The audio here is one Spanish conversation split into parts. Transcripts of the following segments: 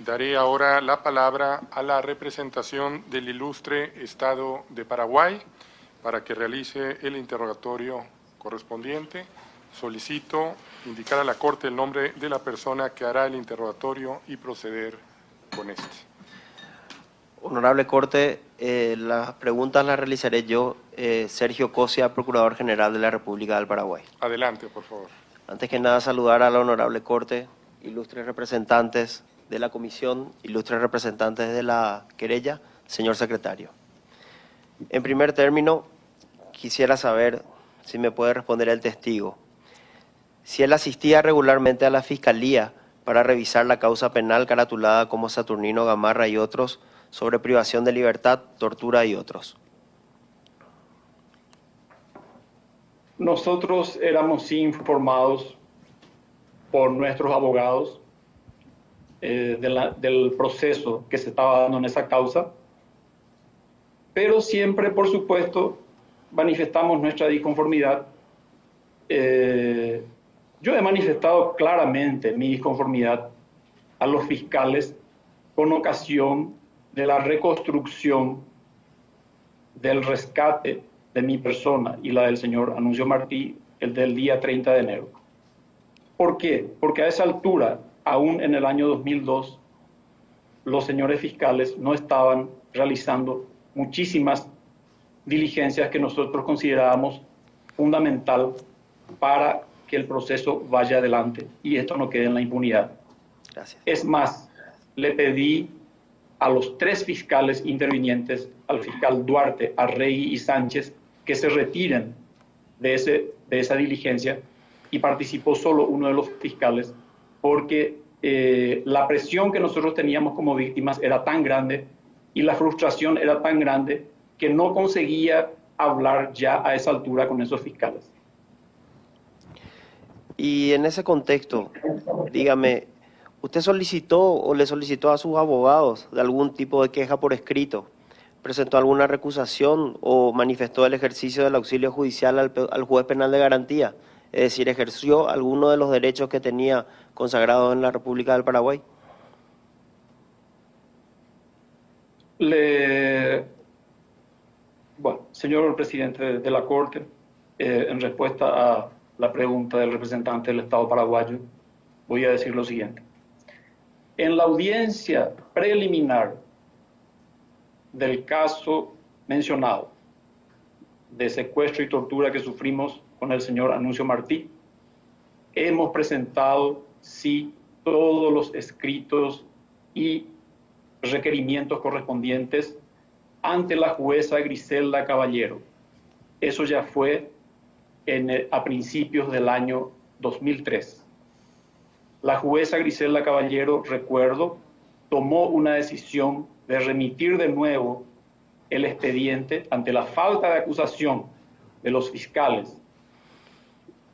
Daré ahora la palabra a la representación del ilustre Estado de Paraguay para que realice el interrogatorio correspondiente. Solicito indicar a la Corte el nombre de la persona que hará el interrogatorio y proceder con este. Honorable Corte, las preguntas las realizaré yo, Sergio Cosia, Procurador General de la República del Paraguay. Adelante, por favor. Antes que nada, saludar a la Honorable Corte, ilustres representantes de la Comisión, ilustres representantes de la querella, señor secretario. En primer término, quisiera saber si me puede responder el testigo. Si él asistía regularmente a la Fiscalía para revisar la causa penal caratulada como Saturnino Gamarra y otros sobre privación de libertad, tortura y otros. Nosotros éramos informados por nuestros abogados del proceso que se estaba dando en esa causa, pero siempre, por supuesto, manifestamos nuestra disconformidad. Yo he manifestado claramente mi disconformidad a los fiscales con ocasión de la reconstrucción del rescate de mi persona y la del señor Anuncio Martí, el del día 30 de enero. ¿Por qué? Porque a esa altura, aún en el año 2002, los señores fiscales no estaban realizando muchísimas diligencias que nosotros considerábamos fundamental para que el proceso vaya adelante y esto no quede en la impunidad. Gracias. Es más, le pedí a los 3 fiscales intervinientes, al fiscal Duarte, Arregui y Sánchez, que se retiren de esa diligencia, y participó solo uno de los fiscales porque la presión que nosotros teníamos como víctimas era tan grande y la frustración era tan grande que no conseguía hablar ya a esa altura con esos fiscales. Y en ese contexto, dígame, ¿usted solicitó o le solicitó a sus abogados de algún tipo de queja por escrito? ¿Presentó alguna recusación o manifestó el ejercicio del auxilio judicial al juez penal de garantía? Es decir, ¿ejerció alguno de los derechos que tenía consagrados en la República del Paraguay? Bueno, señor presidente de la Corte, en respuesta a la pregunta del representante del Estado paraguayo, voy a decir lo siguiente. En la audiencia preliminar del caso mencionado de secuestro y tortura que sufrimos con el señor Anuncio Martí, hemos presentado, sí, todos los escritos y requerimientos correspondientes ante la jueza Griselda Caballero. Eso ya fue a principios del año 2003. La jueza Griselda Caballero, recuerdo, tomó una decisión de remitir de nuevo el expediente ante la falta de acusación de los fiscales.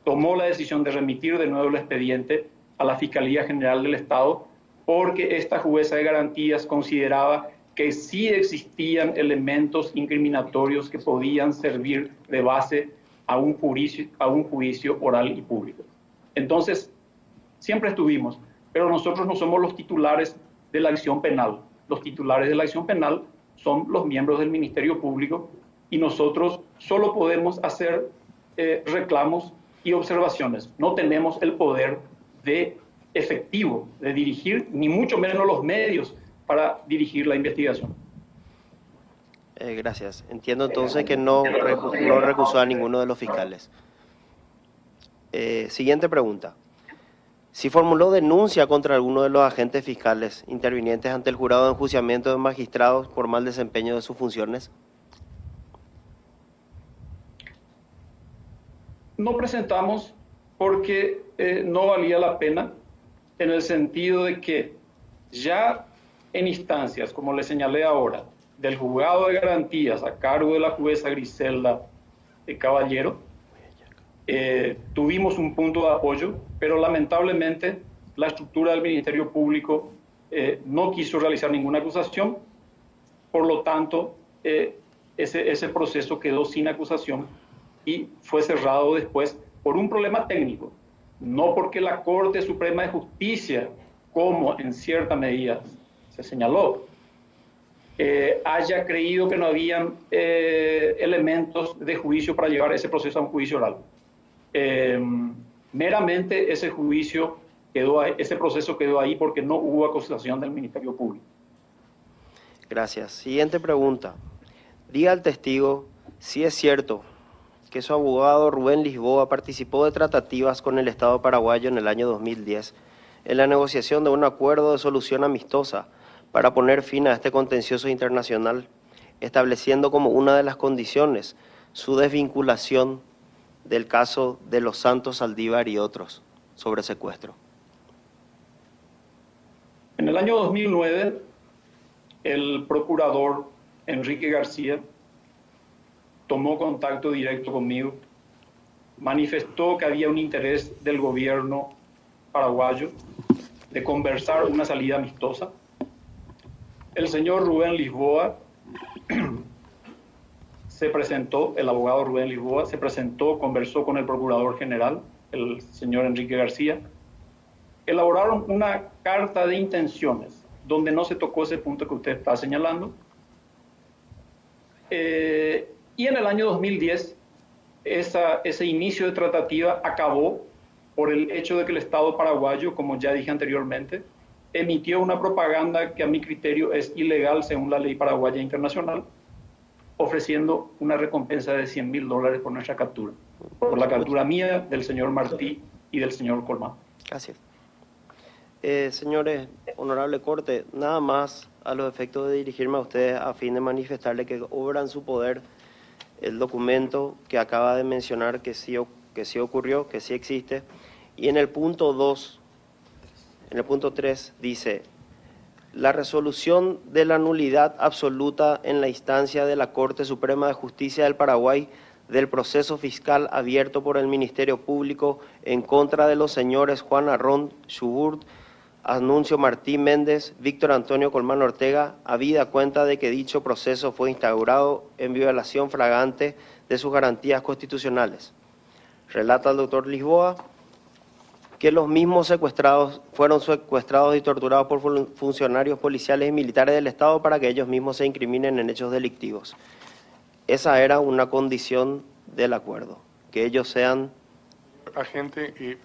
Tomó la decisión de remitir de nuevo el expediente a la Fiscalía General del Estado porque esta jueza de garantías consideraba que sí existían elementos incriminatorios que podían servir de base a un juicio oral y público. Entonces, siempre estuvimos, pero nosotros no somos los titulares de la acción penal. Los titulares de la acción penal son los miembros del Ministerio Público y nosotros solo podemos hacer reclamos y observaciones. No tenemos el poder efectivo de dirigir, ni mucho menos los medios para dirigir la investigación. Gracias. Entiendo entonces que no recusó a ninguno de los fiscales. Siguiente pregunta. Si formuló denuncia contra alguno de los agentes fiscales intervinientes ante el jurado de enjuiciamiento de magistrados por mal desempeño de sus funciones. No presentamos porque no valía la pena, en el sentido de que ya en instancias, como le señalé ahora, del juzgado de garantías a cargo de la jueza Griselda Caballero, tuvimos un punto de apoyo, pero lamentablemente la estructura del Ministerio Público no quiso realizar ninguna acusación, por lo tanto ese proceso quedó sin acusación y fue cerrado después por un problema técnico, no porque la Corte Suprema de Justicia como en cierta medida se señaló, haya creído que no habían elementos de juicio para llevar ese proceso a un juicio oral. Meramente ese proceso quedó ahí porque no hubo acusación del Ministerio Público. Gracias. Siguiente pregunta. Diga al testigo si es cierto que su abogado Rubén Lisboa participó de tratativas con el Estado paraguayo en el año 2010 en la negociación de un acuerdo de solución amistosa para poner fin a este contencioso internacional, estableciendo como una de las condiciones su desvinculación del caso de los Santos, Saldívar y otros sobre secuestro. En el año 2009, el procurador Enrique García tomó contacto directo conmigo, manifestó que había un interés del gobierno paraguayo de conversar una salida amistosa. El señor Rubén Lisboa se presentó, el abogado Rubén Lisboa se presentó, conversó con el procurador general, el señor Enrique García. Elaboraron una carta de intenciones donde no se tocó ese punto que usted está señalando. Y en el año 2010, ese inicio de tratativa acabó por el hecho de que el Estado paraguayo, como ya dije anteriormente, emitió una propaganda que a mi criterio es ilegal según la ley paraguaya internacional, ofreciendo una recompensa de $100.000 por nuestra captura, por la captura mía, del señor Martí y del señor Colmán. Gracias. Señores, honorable Corte, nada más a los efectos de dirigirme a ustedes a fin de manifestarle que obra en su poder el documento que acaba de mencionar que sí ocurrió, que sí existe. Y en el punto 2, en el punto 3 dice: la resolución de la nulidad absoluta en la instancia de la Corte Suprema de Justicia del Paraguay del proceso fiscal abierto por el Ministerio Público en contra de los señores Juan Arrón Schubert, Anuncio Martí Méndez, Víctor Antonio Colmán Ortega, habida cuenta de que dicho proceso fue instaurado en violación flagrante de sus garantías constitucionales. Relata el doctor Lisboa que los mismos secuestrados fueron secuestrados y torturados por funcionarios policiales y militares del Estado para que ellos mismos se incriminen en hechos delictivos. Esa era una condición del acuerdo, que ellos sean... Agente,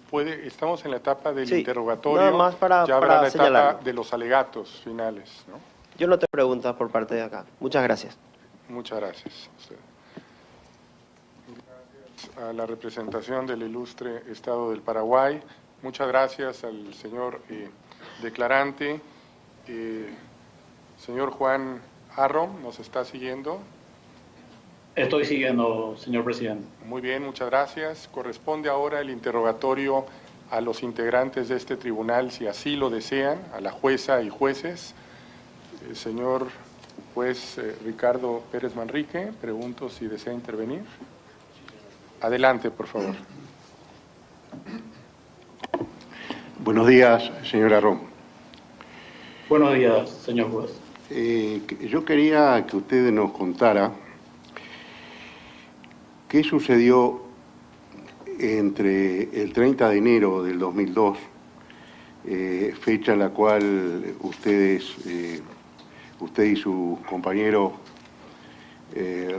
estamos en la etapa del Sí, interrogatorio, nada más para la señalarlo. etapa de los alegatos finales, ¿no? Yo no te preguntas por parte de acá. Muchas gracias. Muchas gracias a usted. Gracias a la representación del ilustre Estado del Paraguay. Muchas gracias al señor declarante. Señor Juan Arrón, ¿nos está siguiendo? Estoy siguiendo, señor presidente. Muy bien, muchas gracias. Corresponde ahora el interrogatorio a los integrantes de este tribunal, si así lo desean, a la jueza y jueces. Señor juez Ricardo Pérez Manrique, pregunto si desea intervenir. Adelante, por favor. Buenos días, señor Arrón. Buenos días, señor juez. Yo quería que usted nos contara qué sucedió entre el 30 de enero del 2002, fecha en la cual usted y su compañero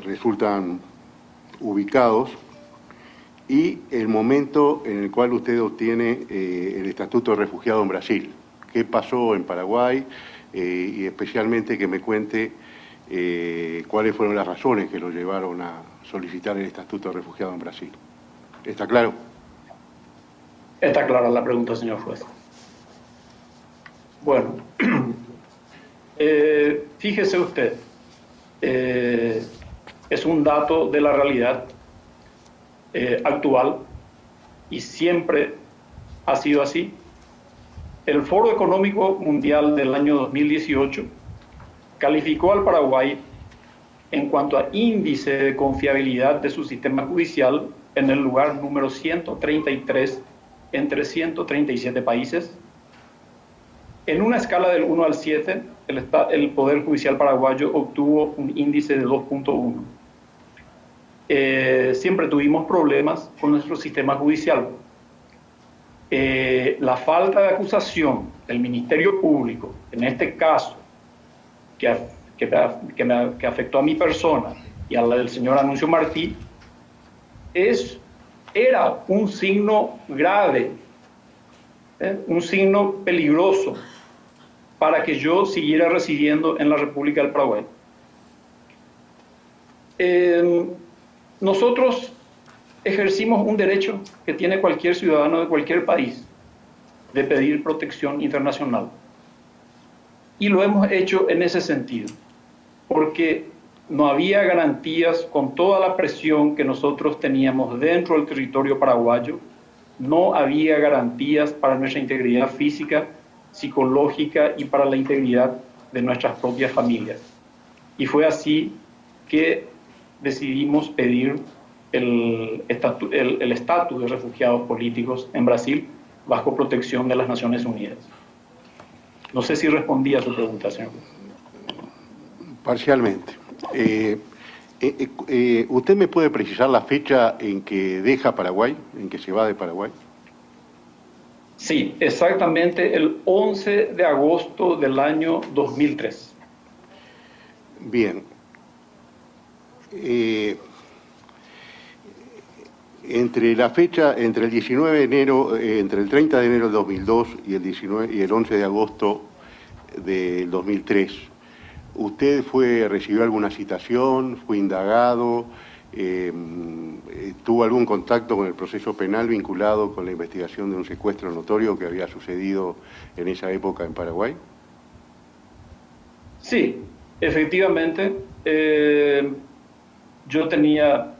resultan ubicados, y el momento en el cual usted obtiene el estatuto de refugiado en Brasil. ¿Qué pasó en Paraguay? Y especialmente que me cuente cuáles fueron las razones que lo llevaron a solicitar el estatuto de refugiado en Brasil. ¿Está claro? Está clara la pregunta, señor juez. Bueno, fíjese usted, es un dato de la realidad actual y siempre ha sido así. El Foro Económico Mundial del año 2018 calificó al Paraguay en cuanto a índice de confiabilidad de su sistema judicial en el lugar número 133 entre 137 países. En una escala del 1 al 7, el Poder Judicial paraguayo obtuvo un índice de 2.1. Siempre tuvimos problemas con nuestro sistema judicial. La falta de acusación el Ministerio Público, en este caso, que afectó a mi persona y a la del señor Anuncio Martí, era un signo grave, un signo peligroso para que yo siguiera residiendo en la República del Paraguay. Nosotros ejercimos un derecho que tiene cualquier ciudadano de cualquier país de pedir protección internacional. Y lo hemos hecho en ese sentido, porque no había garantías con toda la presión que nosotros teníamos dentro del territorio paraguayo, no había garantías para nuestra integridad física, psicológica y para la integridad de nuestras propias familias. Y fue así que decidimos pedir el estatus de refugiados políticos en Brasil bajo protección de las Naciones Unidas. No sé si respondí a su pregunta, señor. Parcialmente. ¿Usted me puede precisar la fecha en que deja Paraguay, en que se va de Paraguay? Sí, exactamente el 11 de agosto del año 2003. Bien. Entre la fecha, entre el 19 de enero, entre el 30 de enero del 2002 y el 11 de agosto del 2003, ¿usted recibió alguna citación, fue indagado, tuvo algún contacto con el proceso penal vinculado con la investigación de un secuestro notorio que había sucedido en esa época en Paraguay? Sí, efectivamente, yo tenía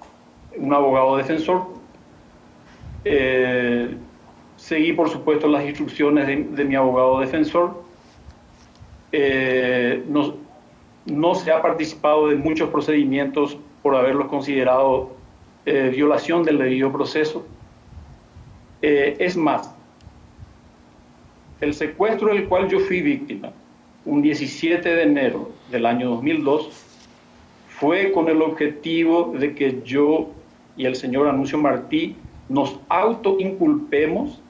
un abogado defensor. Seguí, por supuesto, las instrucciones de mi abogado defensor. No se ha participado de muchos procedimientos por haberlos considerado violación del debido proceso. Es más, el secuestro del cual yo fui víctima, un 17 de enero del año 2002, fue con el objetivo de que yo y el señor Anuncio Martí nos autoinculpemos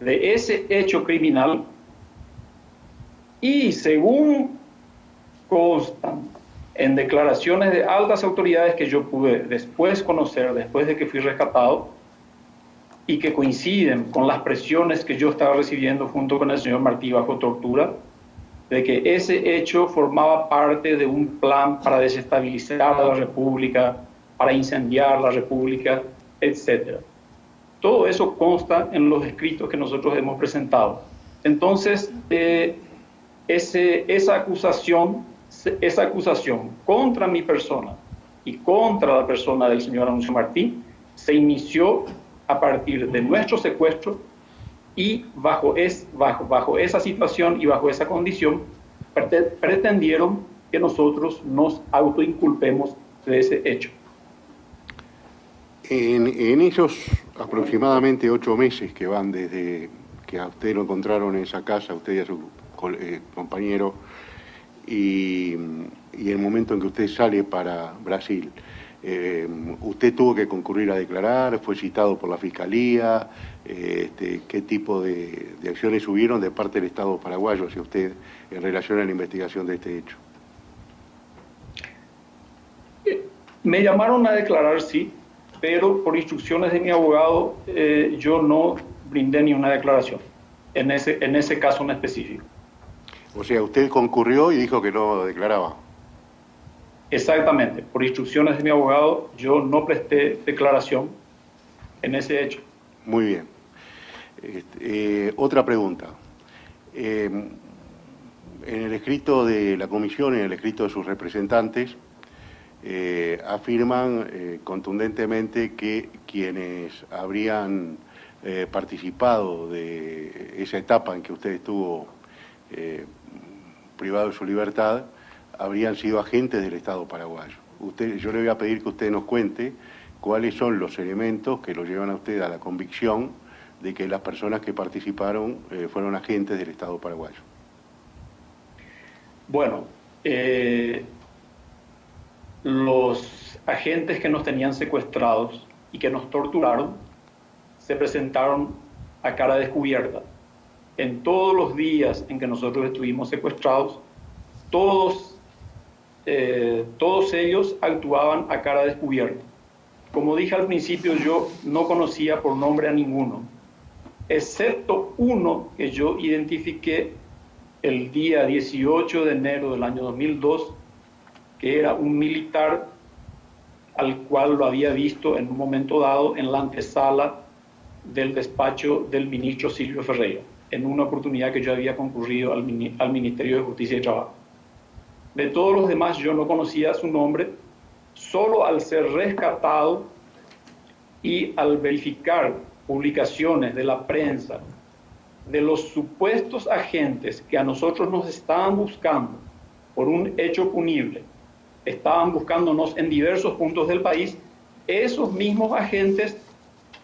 de ese hecho criminal y, según constan en declaraciones de altas autoridades que yo pude después conocer, después de que fui rescatado, y que coinciden con las presiones que yo estaba recibiendo junto con el señor Martí bajo tortura, de que ese hecho formaba parte de un plan para desestabilizar a la República, para incendiar la República, etc. Todo eso consta en los escritos que nosotros hemos presentado. Entonces, esa acusación contra mi persona y contra la persona del señor Anuncio Martí se inició a partir de nuestro secuestro, y bajo esa situación y bajo esa condición pretendieron que nosotros nos autoinculpemos de ese hecho. En esos aproximadamente 8 meses que van desde que a usted lo encontraron en esa casa, a usted y a su compañero, y el momento en que usted sale para Brasil, ¿usted tuvo que concurrir a declarar? ¿Fue citado por la Fiscalía? ¿Qué tipo de acciones hubieron de parte del Estado paraguayo hacia usted en relación a la investigación de este hecho? Me llamaron a declarar, sí, pero por instrucciones de mi abogado yo no brindé ni una declaración en ese caso en específico. O sea, usted concurrió y dijo que no declaraba. Exactamente, por instrucciones de mi abogado yo no presté declaración en ese hecho. Muy bien. Otra pregunta. En el escrito de la comisión, en el escrito de sus representantes, afirman contundentemente que quienes habrían participado de esa etapa en que usted estuvo privado de su libertad habrían sido agentes del Estado paraguayo. Yo le voy a pedir que usted nos cuente cuáles son los elementos que lo llevan a usted a la convicción de que las personas que participaron fueron agentes del Estado paraguayo. Bueno, los agentes que nos tenían secuestrados y que nos torturaron se presentaron a cara descubierta en todos los días en que nosotros estuvimos secuestrados, todos ellos actuaban a cara descubierta. Como dije al principio, yo no conocía por nombre a ninguno, excepto uno que yo identifiqué el día 18 de enero del año 2002, que era un militar al cual lo había visto en un momento dado en la antesala del despacho del ministro Silvio Ferreira, en una oportunidad que yo había concurrido al Ministerio de Justicia y Trabajo. De todos los demás yo no conocía su nombre, solo al ser rescatado y al verificar publicaciones de la prensa de los supuestos agentes que a nosotros nos estaban buscando por un hecho punible, estaban buscándonos en diversos puntos del país, esos mismos agentes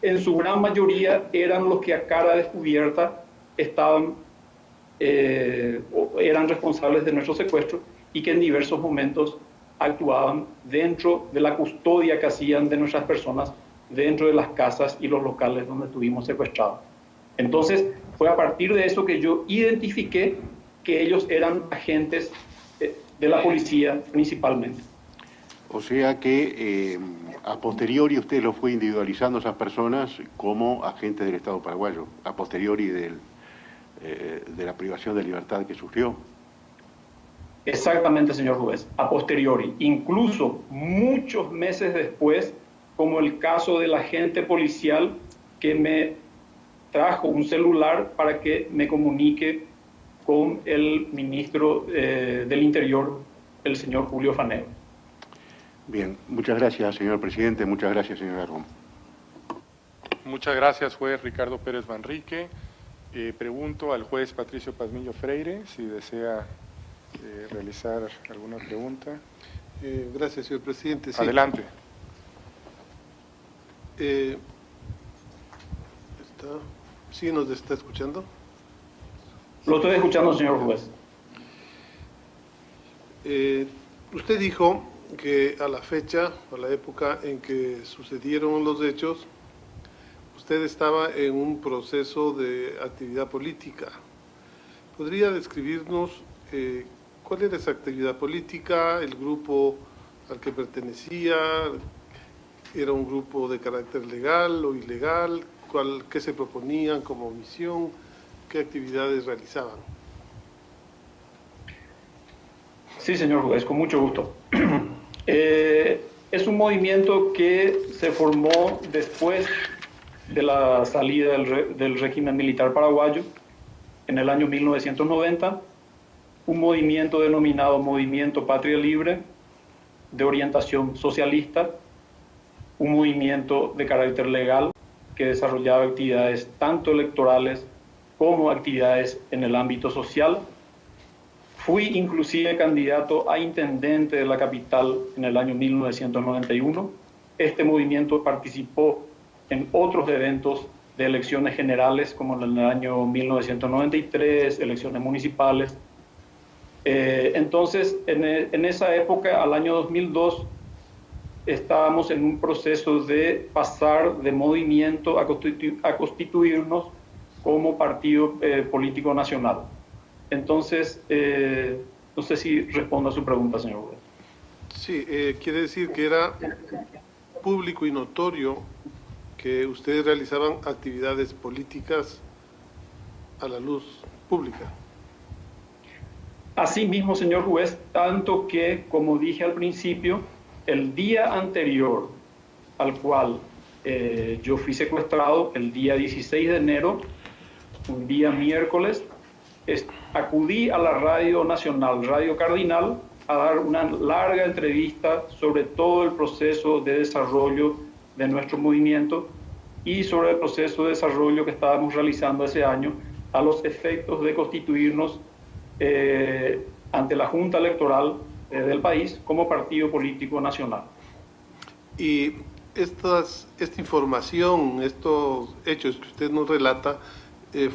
en su gran mayoría eran los que a cara descubierta eran responsables de nuestro secuestro y que en diversos momentos actuaban dentro de la custodia que hacían de nuestras personas dentro de las casas y los locales donde estuvimos secuestrados. Entonces fue a partir de eso que yo identifiqué que ellos eran agentes de la policía principalmente. O sea que a posteriori usted lo fue individualizando a esas personas como agentes del Estado paraguayo, a posteriori de la privación de libertad que sufrió. Exactamente, señor juez, a posteriori, incluso muchos meses después, como el caso del agente policial que me trajo un celular para que me comunique con el ministro del Interior, el señor Julio Faneo. Bien, muchas gracias, señor presidente, muchas gracias, señor Argón. Muchas gracias, juez Ricardo Pérez Manrique. Pregunto al juez Patricio Pazmiño Freire si desea realizar alguna pregunta. Gracias, señor presidente. Sí. Adelante. ¿Sí nos está escuchando? Lo estoy escuchando, señor juez. Usted dijo que a la fecha, a la época en que sucedieron los hechos, usted estaba en un proceso de actividad política. ¿Podría describirnos cuál era esa actividad política, el grupo al que pertenecía? ¿Era un grupo de carácter legal o ilegal? ¿Qué se proponían como misión? ¿Qué actividades realizaban? Sí, señor juez, con mucho gusto. Es un movimiento que se formó después de la salida del régimen militar paraguayo en el año 1990, un movimiento denominado Movimiento Patria Libre, de orientación socialista, un movimiento de carácter legal que desarrollaba actividades tanto electorales como actividades en el ámbito social. Fui inclusive candidato a intendente de la capital en el año 1991. Este movimiento participó en otros eventos de elecciones generales, como en el año 1993, elecciones municipales. Entonces, en esa época, al año 2002, estábamos en un proceso de pasar de movimiento a constituirnos como partido político nacional. Entonces, no sé si respondo a su pregunta, señor juez. Sí, quiere decir que era público y notorio que ustedes realizaban actividades políticas a la luz pública. Así mismo, señor juez, tanto que, como dije al principio, el día anterior al cual yo fui secuestrado, el día 16 de enero, un día miércoles, acudí a la Radio Nacional, Radio Cardinal, a dar una larga entrevista sobre todo el proceso de desarrollo de nuestro movimiento y sobre el proceso de desarrollo que estábamos realizando ese año a los efectos de constituirnos ante la Junta Electoral del país como partido político nacional. Y esta información, estos hechos que usted nos relata,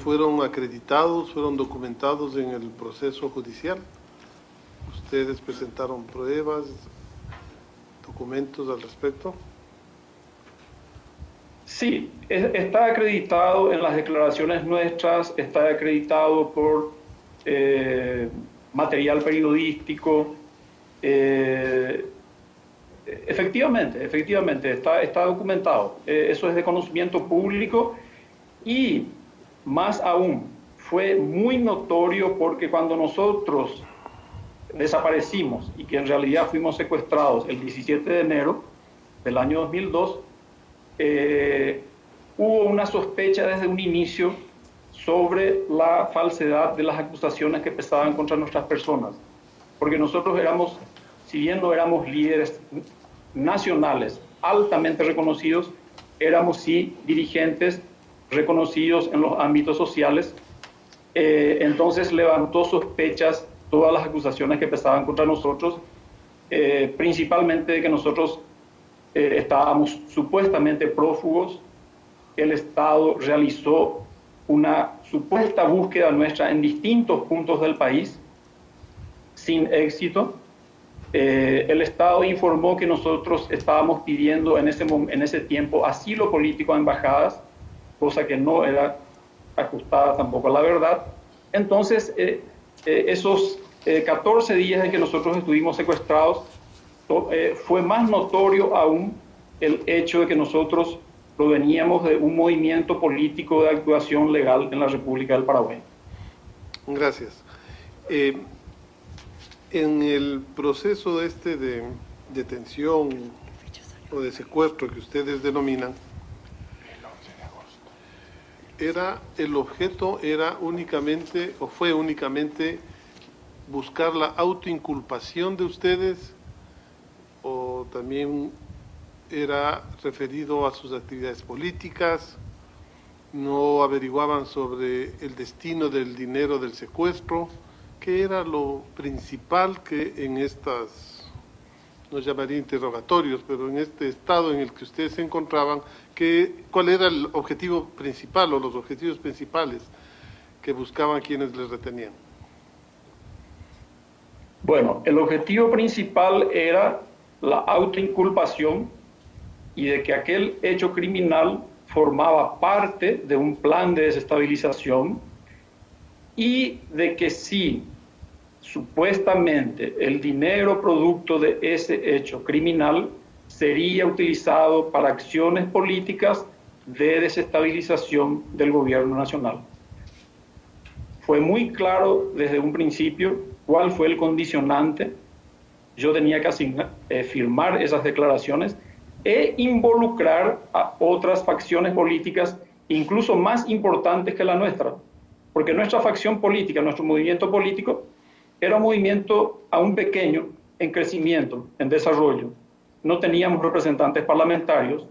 ¿fueron acreditados, fueron documentados en el proceso judicial? ¿Ustedes presentaron pruebas, documentos al respecto? Sí, está acreditado en las declaraciones nuestras, está acreditado por material periodístico. Efectivamente, está documentado. Eso es de conocimiento público y más aún, fue muy notorio porque cuando nosotros desaparecimos y que en realidad fuimos secuestrados el 17 de enero del año 2002, hubo una sospecha desde un inicio sobre la falsedad de las acusaciones que pesaban contra nuestras personas, porque nosotros éramos, si bien no éramos líderes nacionales altamente reconocidos, éramos sí dirigentes reconocidos en los ámbitos sociales. Entonces levantó sospechas todas las acusaciones que pesaban contra nosotros, principalmente de que nosotros estábamos supuestamente prófugos. El Estado realizó una supuesta búsqueda nuestra en distintos puntos del país, sin éxito. El Estado informó que nosotros estábamos pidiendo en ese tiempo asilo político a embajadas, cosa que no era ajustada tampoco a la verdad. Entonces, esos 14 días en que nosotros estuvimos secuestrados, fue más notorio aún el hecho de que nosotros proveníamos de un movimiento político de actuación legal en la República del Paraguay. Gracias. En el proceso de detención o de secuestro que ustedes denominan, el objeto era únicamente o fue únicamente buscar la autoinculpación de ustedes, o también era referido a sus actividades políticas, no averiguaban sobre el destino del dinero del secuestro. ¿Qué era lo principal que en estas, no llamaría interrogatorios, pero en este estado en el que ustedes se encontraban, cuál era el objetivo principal o los objetivos principales que buscaban quienes les retenían? Bueno, el objetivo principal era la autoinculpación y de que aquel hecho criminal formaba parte de un plan de desestabilización y de que si supuestamente el dinero producto de ese hecho criminal sería utilizado para acciones políticas de desestabilización del gobierno nacional. Fue muy claro desde un principio cuál fue el condicionante. Yo tenía que firmar esas declaraciones e involucrar a otras facciones políticas, incluso más importantes que la nuestra, porque nuestra facción política, nuestro movimiento político, era un movimiento aún pequeño, en crecimiento, en desarrollo. No teníamos representantes parlamentarios,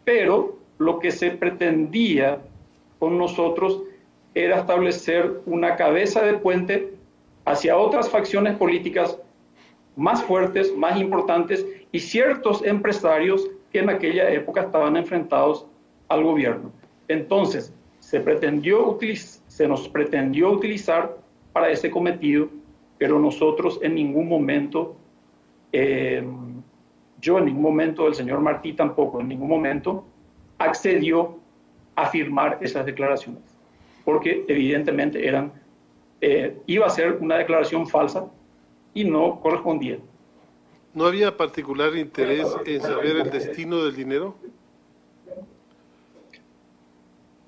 pero lo que se pretendía con nosotros era establecer una cabeza de puente hacia otras facciones políticas más fuertes, más importantes, y ciertos empresarios que en aquella época estaban enfrentados al gobierno. Entonces, se nos pretendió utilizar para ese cometido, pero nosotros en ningún momento, yo en ningún momento, el señor Martí tampoco, en ningún momento accedió a firmar esas declaraciones, porque evidentemente iba a ser una declaración falsa y no correspondía. ¿No había particular interés en saber el destino del dinero?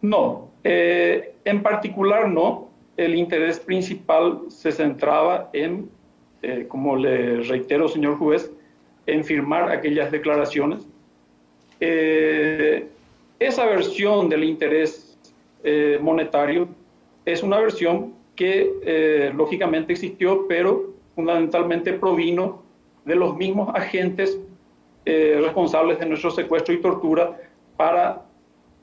No, en particular no. El interés principal se centraba en, como le reitero, señor juez, en firmar aquellas declaraciones. Esa versión del interés monetario es una versión que lógicamente existió, pero fundamentalmente provino de los mismos agentes responsables de nuestro secuestro y tortura para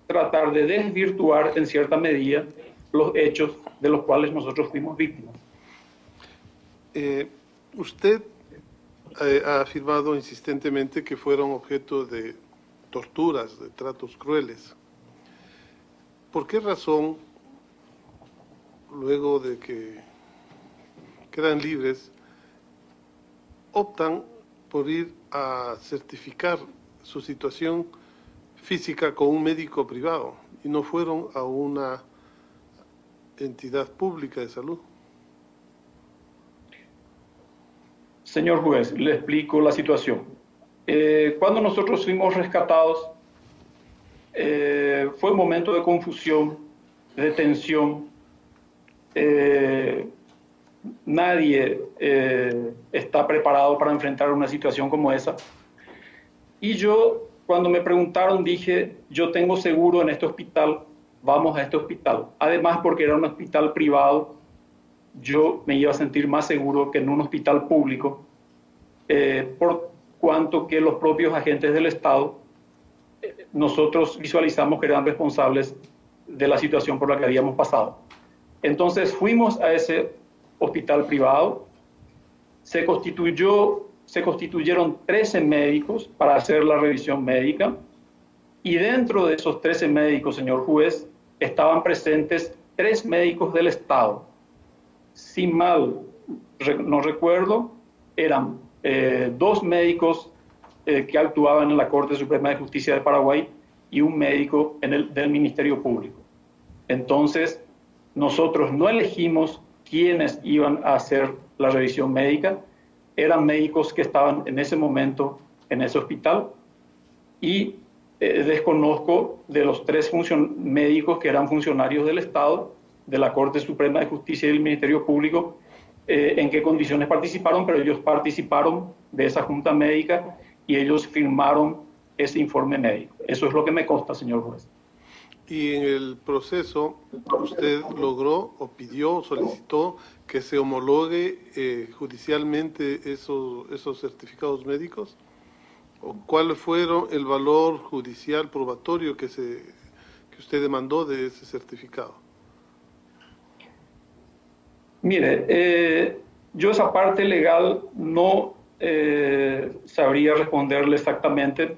tratar de desvirtuar en cierta medida los hechos de los cuales nosotros fuimos víctimas. Usted ha afirmado insistentemente que fueron objeto de torturas, de tratos crueles. ¿Por qué razón, luego de que quedan libres, optan por ir a certificar su situación física con un médico privado y no fueron a una entidad pública de salud? Señor juez, le explico la situación. Cuando nosotros fuimos rescatados, fue un momento de confusión, de tensión. Nadie está preparado para enfrentar una situación como esa. Y yo, cuando me preguntaron, dije, yo tengo seguro en este hospital, vamos a este hospital. Además, porque era un hospital privado, yo me iba a sentir más seguro que en un hospital público, por cuanto que los propios agentes del Estado, nosotros visualizamos que eran responsables de la situación por la que habíamos pasado. Entonces fuimos a ese hospital privado, se constituyeron 13 médicos para hacer la revisión médica, y dentro de esos 13 médicos, señor juez, estaban presentes 3 médicos del Estado. Si mal no recuerdo, eran 2 médicos que actuaban en la Corte Suprema de Justicia de Paraguay y un médico del Ministerio Público. Entonces, nosotros no elegimos quiénes iban a hacer la revisión médica, eran médicos que estaban en ese momento en ese hospital, y desconozco de los 3 médicos que eran funcionarios del Estado, de la Corte Suprema de Justicia y del Ministerio Público, en qué condiciones participaron, pero ellos participaron de esa junta médica y ellos firmaron ese informe médico. Eso es lo que me consta, señor juez. Y en el proceso, ¿usted logró o pidió, solicitó que se homologue judicialmente esos certificados médicos? ¿O cuál fue el valor judicial probatorio que usted demandó de ese certificado? Mire, yo esa parte legal no sabría responderle exactamente,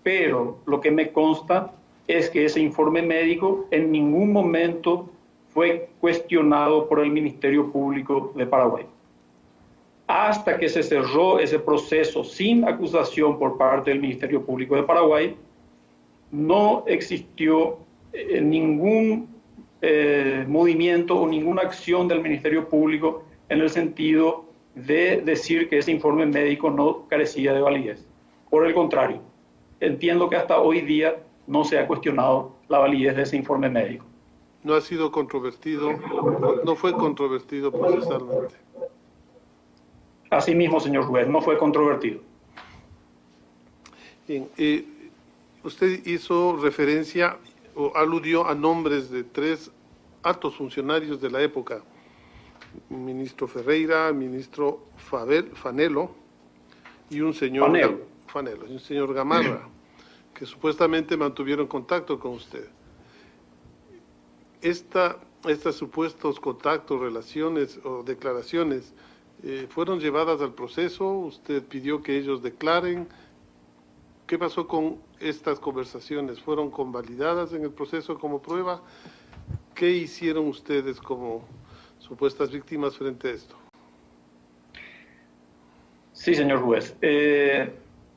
pero lo que me consta es que ese informe médico en ningún momento fue cuestionado por el Ministerio Público de Paraguay. Hasta que se cerró ese proceso sin acusación por parte del Ministerio Público de Paraguay, no existió ningún movimiento o ninguna acción del Ministerio Público en el sentido de decir que ese informe médico no carecía de validez. Por el contrario, entiendo que hasta hoy día no se ha cuestionado la validez de ese informe médico. No ha sido controvertido, no fue controvertido procesalmente. Así mismo, señor juez, no fue controvertido. Bien, usted hizo referencia o aludió a nombres de 3 altos funcionarios de la época: ministro Ferreira, ministro Fanelo y un señor Fanelo y un señor Gamarra, que supuestamente mantuvieron contacto con usted. Estos supuestos contactos, relaciones o declaraciones fueron llevadas al proceso. Usted pidió que ellos declaren. ¿Qué pasó con estas conversaciones? ¿Fueron convalidadas en el proceso como prueba? ¿Qué hicieron ustedes como supuestas víctimas frente a esto? Sí, señor juez.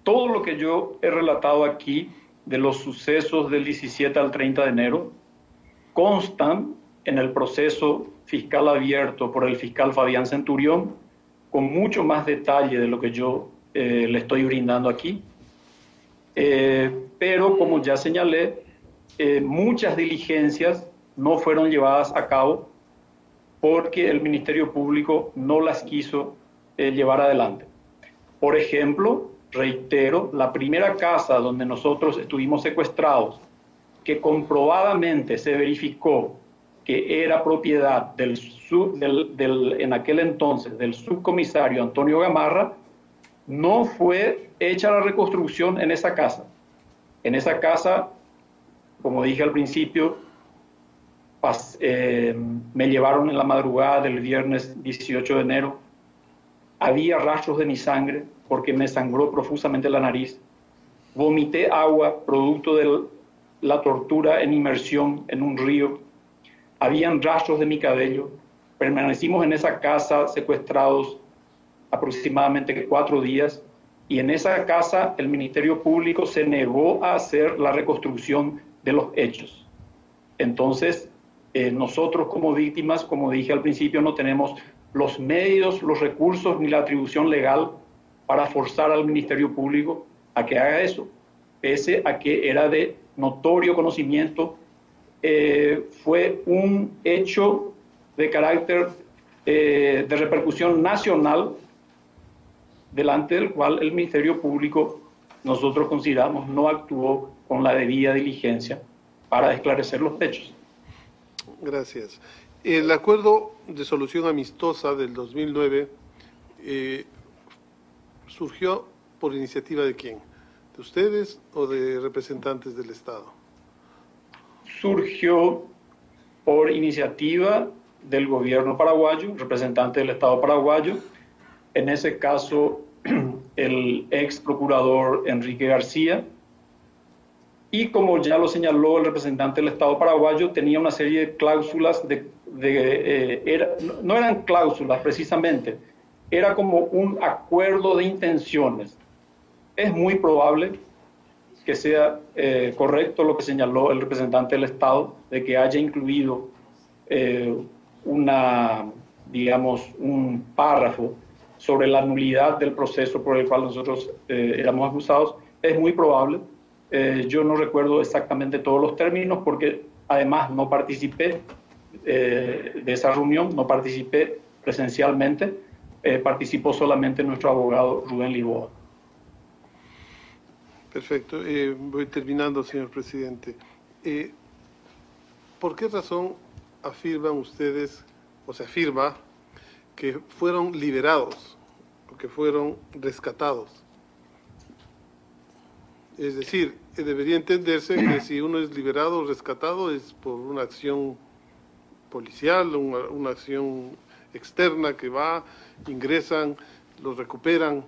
Todo lo que yo he relatado aquí de los sucesos del 17 al 30 de enero constan en el proceso fiscal abierto por el fiscal Fabián Centurión, con mucho más detalle de lo que yo le estoy brindando aquí. Pero, como ya señalé, muchas diligencias no fueron llevadas a cabo porque el Ministerio Público no las quiso llevar adelante. Por ejemplo, reitero, la primera casa donde nosotros estuvimos secuestrados, que comprobadamente se verificó que era propiedad en aquel entonces del subcomisario Antonio Gamarra, no fue hecha la reconstrucción en esa casa. En esa casa, como dije al principio, me llevaron en la madrugada del viernes 18 de enero. Había rastros de mi sangre porque me sangró profusamente la nariz. Vomité agua producto de la tortura en inmersión en un río. Habían rastros de mi cabello. Permanecimos en esa casa secuestrados aproximadamente 4 días y en esa casa el Ministerio Público se negó a hacer la reconstrucción de los hechos. Entonces, nosotros como víctimas, como dije al principio, no tenemos los medios, los recursos ni la atribución legal para forzar al Ministerio Público a que haga eso, pese a que era de notorio conocimiento. Fue un hecho de carácter de repercusión nacional, delante del cual el Ministerio Público, nosotros consideramos, no actuó con la debida diligencia para esclarecer los hechos. Gracias. El acuerdo de solución amistosa del 2009 surgió por iniciativa ¿de quién? ¿De ustedes o de representantes del Estado? Surgió por iniciativa del gobierno paraguayo, representante del Estado paraguayo, en ese caso el ex procurador Enrique García, y como ya lo señaló el representante del Estado paraguayo, tenía una serie de cláusulas, no eran cláusulas precisamente, era como un acuerdo de intenciones. Es muy probable que sea correcto lo que señaló el representante del Estado, de que haya incluido un párrafo sobre la nulidad del proceso por el cual nosotros éramos acusados. Es muy probable. Yo no recuerdo exactamente todos los términos porque además no participé de esa reunión, no participé presencialmente, participó solamente nuestro abogado Rubén Lisboa. Perfecto. Voy terminando, señor presidente. ¿Por qué razón afirman ustedes, o se afirma, que fueron liberados o que fueron rescatados? Es decir, debería entenderse que si uno es liberado o rescatado es por una acción policial, una acción externa que va, ingresan, los recuperan.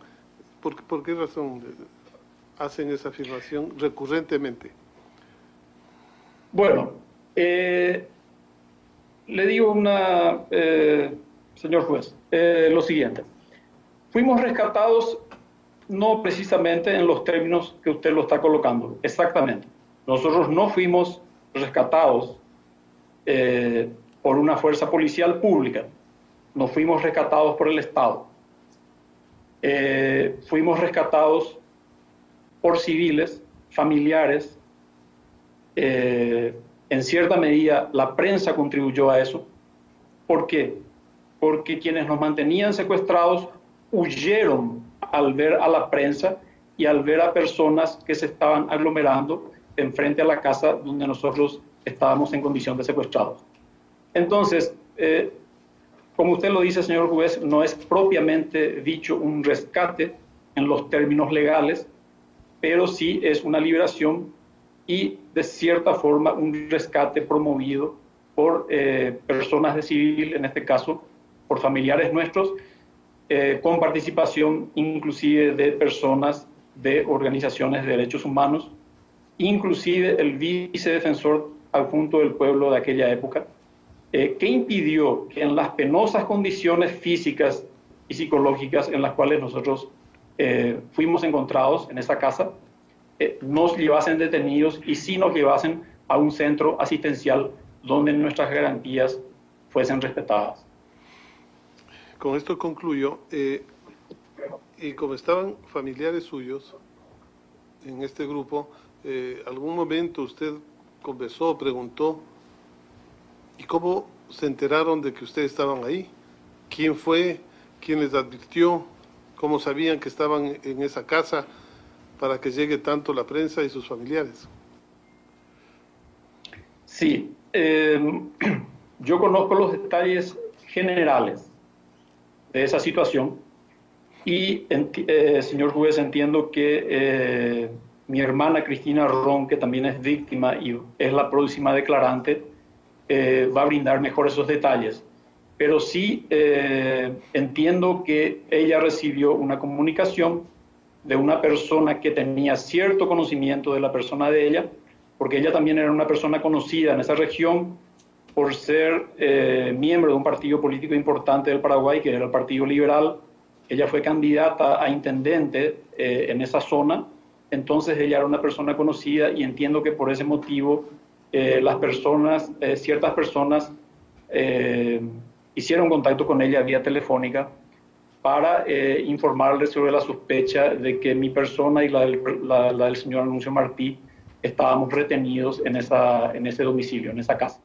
¿Por qué razón hacen esa afirmación recurrentemente? Bueno, le digo señor juez, lo siguiente. Fuimos rescatados no precisamente en los términos que usted lo está colocando, exactamente. Nosotros no fuimos rescatados por una fuerza policial pública, no fuimos rescatados por el Estado. Fuimos rescatados por civiles, familiares. En cierta medida la prensa contribuyó a eso. ¿Por qué? Porque quienes nos mantenían secuestrados huyeron al ver a la prensa y al ver a personas que se estaban aglomerando enfrente a la casa donde nosotros estábamos en condición de secuestrados. Entonces, como usted lo dice, señor juez, no es propiamente dicho un rescate en los términos legales, pero sí es una liberación y, de cierta forma, un rescate promovido por personas de civil, en este caso, por familiares nuestros, con participación inclusive de personas de organizaciones de derechos humanos, inclusive el vicedefensor adjunto del pueblo de aquella época, que impidió que en las penosas condiciones físicas y psicológicas en las cuales nosotros fuimos encontrados en esa casa, nos llevasen detenidos y sí nos llevasen a un centro asistencial donde nuestras garantías fuesen respetadas. Con esto concluyo. Y como estaban familiares suyos en este grupo, ¿algún momento usted conversó, preguntó, y cómo se enteraron de que ustedes estaban ahí? ¿Quién fue? ¿Quién les advirtió? ¿Cómo sabían que estaban en esa casa para que llegue tanto la prensa y sus familiares? Sí, yo conozco los detalles generales de esa situación y, señor juez, entiendo que mi hermana Cristina Ron, que también es víctima y es la próxima declarante, va a brindar mejor esos detalles. Pero sí entiendo que ella recibió una comunicación de una persona que tenía cierto conocimiento de la persona de ella, porque ella también era una persona conocida en esa región por ser miembro de un partido político importante del Paraguay, que era el Partido Liberal, Ella fue candidata a intendente en esa zona, entonces ella era una persona conocida y entiendo que por ese motivo ciertas personas hicieron contacto con ella vía telefónica para informarle sobre la sospecha de que mi persona y la del señor Anuncio Martí estábamos retenidos en ese domicilio, en esa casa.